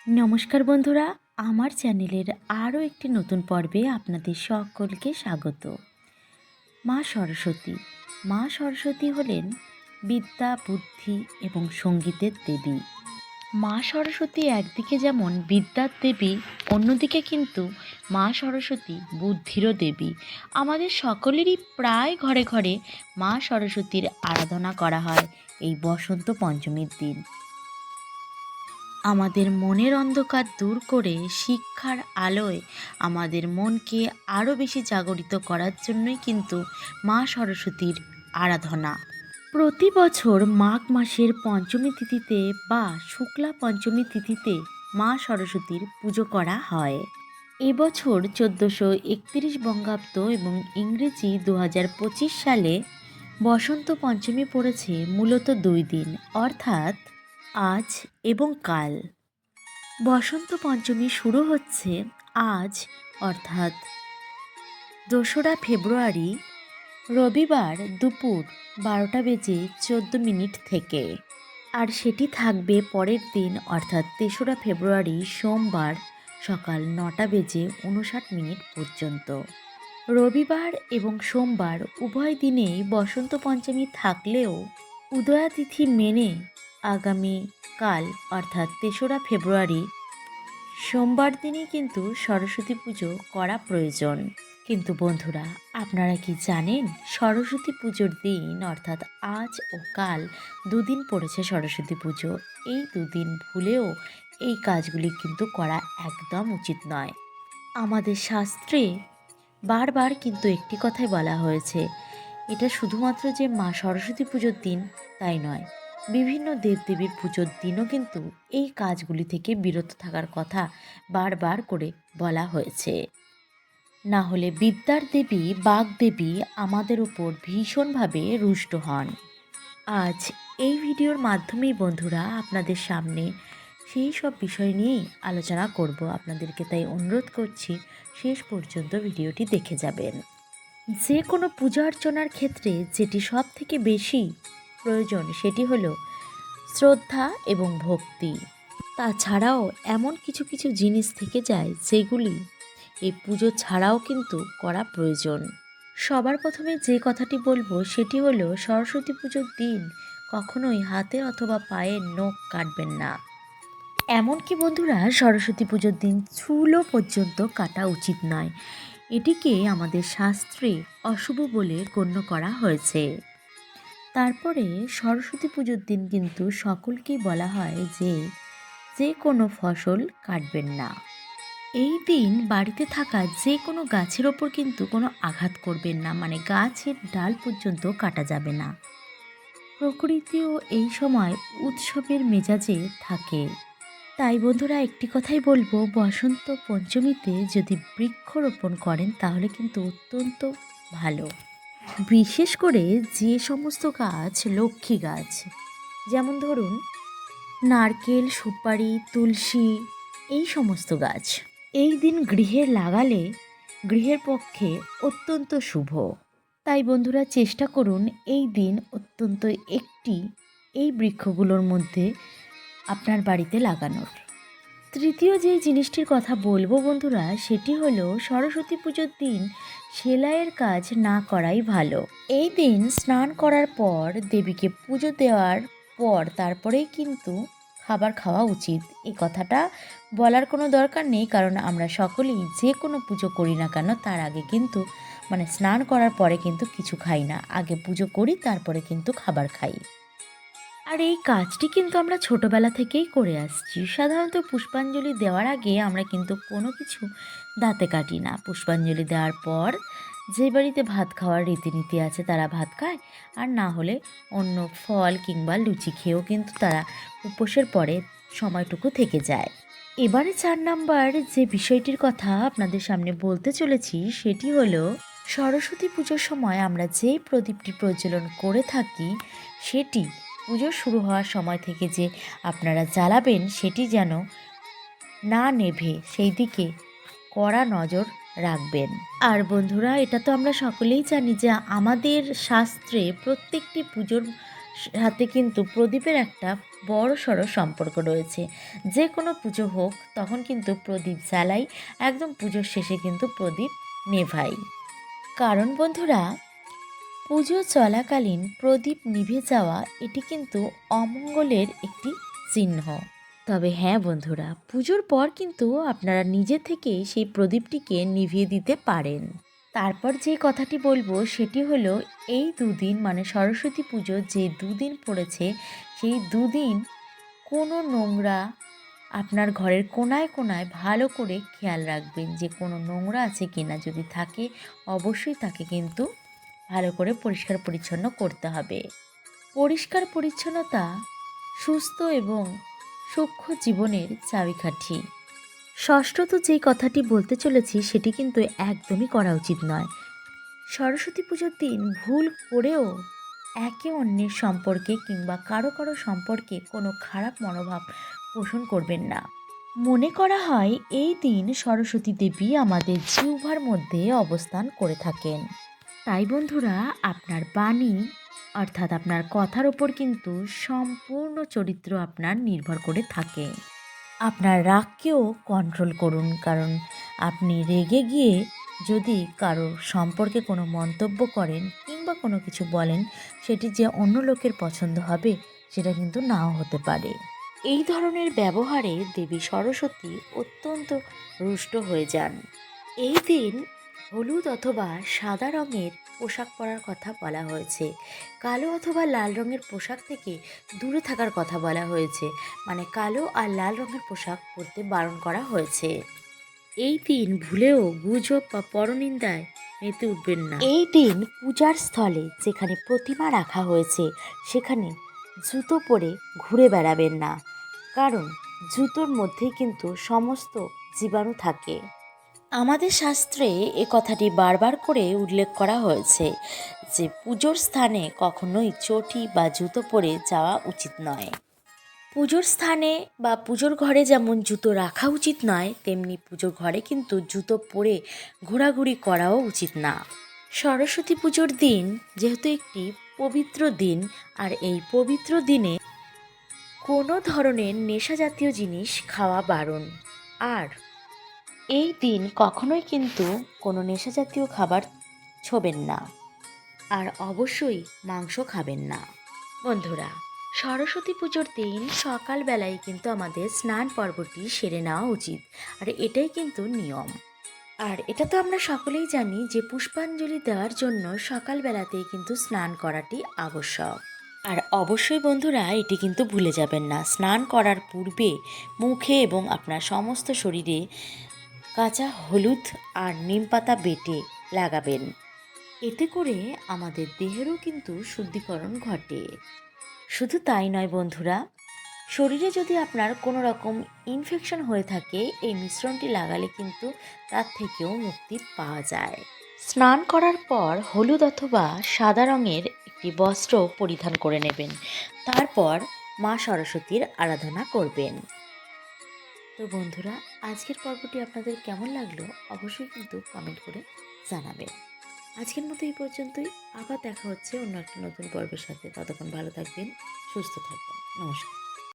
নমস্কার বন্ধুরা, আমার চ্যানেলের আরও একটি নতুন পর্বে আপনাদের সকলকে স্বাগত। মা সরস্বতী হলেন বিদ্যা, বুদ্ধি এবং সঙ্গীতের দেবী। মা সরস্বতী একদিকে যেমন বিদ্যার দেবী, অন্যদিকে কিন্তু মা সরস্বতী বুদ্ধিরও দেবী। আমাদের সকলেরই প্রায় ঘরে ঘরে মা সরস্বতীর আরাধনা করা হয় এই বসন্ত পঞ্চমীর দিন। আমাদের মনের অন্ধকার দূর করে শিক্ষার আলোয় আমাদের মনকে আরও বেশি জাগরিত করার জন্যই কিন্তু মা সরস্বতীর আরাধনা। প্রতি বছর মাঘ মাসের পঞ্চমী তিথিতে বা শুক্লা পঞ্চমী তিথিতে মা সরস্বতীর পুজো করা হয়। এবছর 1431 বঙ্গাব্দ এবং ইংরেজি 2025 সালে বসন্ত পঞ্চমী পড়েছে মূলত 2 দিন, অর্থাৎ আজ এবং কাল। বসন্ত পঞ্চমী শুরু হচ্ছে আজ, অর্থাৎ 2রা ফেব্রুয়ারি রবিবার দুপুর 12:14 থেকে, আর সেটি থাকবে পরের দিন অর্থাৎ 3রা ফেব্রুয়ারি সোমবার সকাল 9:59 পর্যন্ত। রবিবার এবং সোমবার উভয় দিনেই বসন্ত পঞ্চমী থাকলেও উদয়া তিথি মেনে আগামী কাল অর্থাৎ 3রা ফেব্রুয়ারি সোমবার দিনই কিন্তু সরস্বতী পুজো করা প্রয়োজন। কিন্তু বন্ধুরা, আপনারা কি জানেন সরস্বতী পুজোর দিন অর্থাৎ আজ ও কাল দুদিন পড়েছে সরস্বতী পুজো। এই দুদিন ভুলেও এই কাজগুলি কিন্তু করা একদম উচিত নয়। আমাদের শাস্ত্রে বারবার কিন্তু একটি কথাই বলা হয়েছে, এটা শুধুমাত্র যে মা সরস্বতী পুজোর দিন তাই নয়, বিভিন্ন দেবদেবীর পুজোর দিনও কিন্তু এই কাজগুলি থেকে বিরত থাকার কথা বারবার করে বলা হয়েছে। না হলে বিদ্যার দেবী বাগদেবী আমাদের উপর ভীষণভাবে রুষ্ট হন। আজ এই ভিডিওর মাধ্যমেই বন্ধুরা আপনাদের সামনে সেই সব বিষয় নিয়েই আলোচনা করব। আপনাদেরকে তাই অনুরোধ করছি শেষ পর্যন্ত ভিডিওটি দেখে যাবেন। যে কোনো পূজা অর্চনার ক্ষেত্রে যেটি সব থেকে বেশি প্রয়োজন সেটি হলো শ্রদ্ধা এবং ভক্তি। তাছাড়াও এমন কিছু কিছু জিনিস থেকে যায় যেগুলি এই পুজো ছাড়াও কিন্তু করা প্রয়োজন। সবার প্রথমে যে কথাটি বলবো সেটি হলো সরস্বতী পুজোর দিন কখনোই হাতে অথবা পায়ের নখ কাটবেন না। এমনকি বন্ধুরা সরস্বতী পুজোর দিন চুলও পর্যন্ত কাটা উচিত নয়। এটিকে আমাদের শাস্ত্রে অশুভ বলে গণ্য করা হয়েছে। তারপরে সরস্বতী পুজোর দিন কিন্তু সকলকেই বলা হয় যে কোনো ফসল কাটবেন না। এই দিন বাড়িতে থাকা যে কোনো গাছের ওপর কিন্তু কোনো আঘাত করবেন না, মানে গাছের ডাল পর্যন্ত কাটা যাবে না। প্রকৃতিও এই সময় উৎসবের মেজাজে থাকে। তাই বন্ধুরা একটি কথাই বলবো, বসন্ত পঞ্চমীতে যদি বৃক্ষরোপণ করেন তাহলে কিন্তু অত্যন্ত ভালো। বিশেষ করে যে সমস্ত গাছ লক্ষ্মী গাছ, যেমন ধরুন নারকেল, সুপারি, তুলসী, এই সমস্ত গাছ এই দিন গৃহে লাগালে গৃহের পক্ষে অত্যন্ত শুভ। তাই বন্ধুরা চেষ্টা করুন এই দিন অত্যন্ত একটি এই বৃক্ষগুলোর মধ্যে আপনার বাড়িতে লাগানোর। তৃতীয় যেই জিনিসটির কথা বলবো বন্ধুরা সেটি হলো সরস্বতী পুজোর দিন সেলাইয়ের কাজ না করাই ভালো। এই দিন স্নান করার পর দেবীকে পুজো দেওয়ার পর তারপরেই কিন্তু খাবার খাওয়া উচিত। এই কথাটা বলার কোনো দরকার নেই, কারণ আমরা সকলেই যে কোনো পুজো করি না কেন তার আগে কিন্তু স্নান করার পরে কিন্তু কিছু খাই না, আগে পুজো করি তারপরে কিন্তু খাবার খাই। আর এই কাজটি কিন্তু আমরা ছোটোবেলা থেকেই করে আসছি। সাধারণত পুষ্পাঞ্জলি দেওয়ার আগে আমরা কিন্তু কোনো কিছু দাঁতে কাটি না। পুষ্পাঞ্জলি দেওয়ার পর যে বাড়িতে ভাত খাওয়ার রীতিনীতি আছে তারা ভাত খায়, আর না হলে অন্য ফল কিংবা লুচি খেয়েও কিন্তু তারা উপোসের পরে সময়টুকু থেকে যায়। এবারে 4 নাম্বার যে বিষয়টির কথা আপনাদের সামনে বলতে চলেছি সেটি হলো সরস্বতী পুজোর সময় আমরা যে প্রদীপটি প্রজ্বলন করে থাকি সেটি পুজো শুরু হওয়ার সময় থেকে যে আপনারা জ্বালাবেন সেটি যেন না নেভে সেই দিকে কড়া নজর রাখবেন। আর বন্ধুরা এটা তো আমরা সকলেই জানি যে আমাদের শাস্ত্রে প্রত্যেকটি পুজোর সাথে কিন্তু প্রদীপের একটা বড়সড় সম্পর্ক রয়েছে। যে কোনো পুজো হোক তখন কিন্তু প্রদীপ জ্বালাই, একদম পুজোর শেষে কিন্তু প্রদীপ নেভাই। কারণ বন্ধুরা, পুজো চলাকালীন প্রদীপ নিভে যাওয়া এটি কিন্তু অমঙ্গলের একটি চিহ্ন। তবে হ্যাঁ বন্ধুরা, পুজোর পর কিন্তু আপনারা নিজে থেকে সেই প্রদীপটিকে নিভিয়ে দিতে পারেন। তারপর যে কথাটি বলবো সেটি হলো, এই দুদিন মানে সরস্বতী পুজো যে দুদিন পড়েছে, সেই দুদিন কোনো নোংরা আপনার ঘরের কোনায় কোনায় ভালো করে খেয়াল রাখবেন যে কোনো নোংরা আছে কিনা। যদি থাকে অবশ্যই তাকে কিন্তু ভালো করে পরিষ্কার পরিচ্ছন্ন করতে হবে। পরিষ্কার পরিচ্ছন্নতা সুস্থ এবং সূক্ষ্ম জীবনের চাবিকাঠি। ষষ্ঠত যেই কথাটি বলতে চলেছি সেটি কিন্তু একদমই করা উচিত নয়। সরস্বতী পুজোর দিন ভুল করেও একে অন্যের সম্পর্কে কিংবা কারো কারো সম্পর্কে কোনো খারাপ মনোভাব পোষণ করবেন না। মনে করা হয় এই দিন সরস্বতী দেবী আমাদের জিহ্বার মধ্যে অবস্থান করে থাকেন। তাই বন্ধুরা, আপনার বাণী অর্থাৎ আপনার কথার ওপর কিন্তু সম্পূর্ণ চরিত্র আপনার নির্ভর করে থাকে। আপনার রাগকেও কন্ট্রোল করুন, কারণ আপনি রেগে গিয়ে যদি কারো সম্পর্কে কোনো মন্তব্য করেন কিংবা কোনো কিছু বলেন, সেটি যে অন্য লোকের পছন্দ হবে সেটা কিন্তু নাও হতে পারে। এই ধরনের ব্যবহারে দেবী সরস্বতী অত্যন্ত রুষ্ট হয়ে যান। এই দিন হলুদ অথবা সাদা রঙের পোশাক পরার কথা বলা হয়েছে। কালো অথবা লাল রঙের পোশাক থেকে দূরে থাকার কথা বলা হয়েছে। মানে কালো আর লাল রঙের পোশাক পরতে বারণ করা হয়েছে। এই দিন ভুলেও গুজব বা পরনিন্দায় মেতে উঠবেন না। এই দিন পূজার স্থলে যেখানে প্রতিমা রাখা হয়েছে সেখানে জুতো পরে ঘুরে বেড়াবেন না, কারণ জুতোর মধ্যেই কিন্তু সমস্ত জীবাণু থাকে। আমাদের শাস্ত্রে এ কথাটি বারবার করে উল্লেখ করা হয়েছে যে পুজোর স্থানে কখনোই চটি বা জুতো পরে যাওয়া উচিত নয়। পুজোর স্থানে বা পুজোর ঘরে যেমন জুতো রাখা উচিত নয়, তেমনি পুজোর ঘরে কিন্তু জুতো পরে ঘোরাঘুরি করাও উচিত না। সরস্বতী পুজোর দিন যেহেতু একটি পবিত্র দিন, আর এই পবিত্র দিনে কোনো ধরনের নেশা জাতীয় জিনিস খাওয়া বারণ। আর এই দিন কখনোই কিন্তু কোনো নেশা জাতীয় খাবার ছোবেন না, আর অবশ্যই মাংস খাবেন না। বন্ধুরা, সরস্বতী পুজোর দিন সকালবেলায় কিন্তু আমাদের স্নান পর্বটি সেরে নেওয়া উচিত, আর এটাই কিন্তু নিয়ম। আর এটা তো আমরা সকলেই জানি যে পুষ্পাঞ্জলি দেওয়ার জন্য সকালবেলাতেই কিন্তু স্নান করাটি আবশ্যক। আর অবশ্যই বন্ধুরা, এটি কিন্তু ভুলে যাবেন না, স্নান করার পূর্বে মুখে এবং আপনার সমস্ত শরীরে কাঁচা হলুদ আর নিম পাতা বেটে লাগাবেন। এতে করে আমাদের দেহেরও কিন্তু শুদ্ধিকরণ ঘটে। শুধু তাই নয় বন্ধুরা, শরীরে যদি আপনার কোনো রকম ইনফেকশন হয়ে থাকে, এই মিশ্রণটি লাগালে কিন্তু তার থেকেও মুক্তি পাওয়া যায়। স্নান করার পর হলুদ অথবা সাদা রঙের একটি বস্ত্র পরিধান করে নেবেন। তারপর মা সরস্বতীর আরাধনা করবেন। তো বন্ধুরা, আজকের পর্বটি আপনাদের কেমন লাগলো অবশ্যই কিন্তু কমেন্ট করে জানাবেন। আজকের মতো এই পর্যন্তই। আবার দেখা হচ্ছে অন্য একটা নতুন পর্বের সাথে। ততক্ষণ ভালো থাকবেন, সুস্থ থাকবেন। নমস্কার।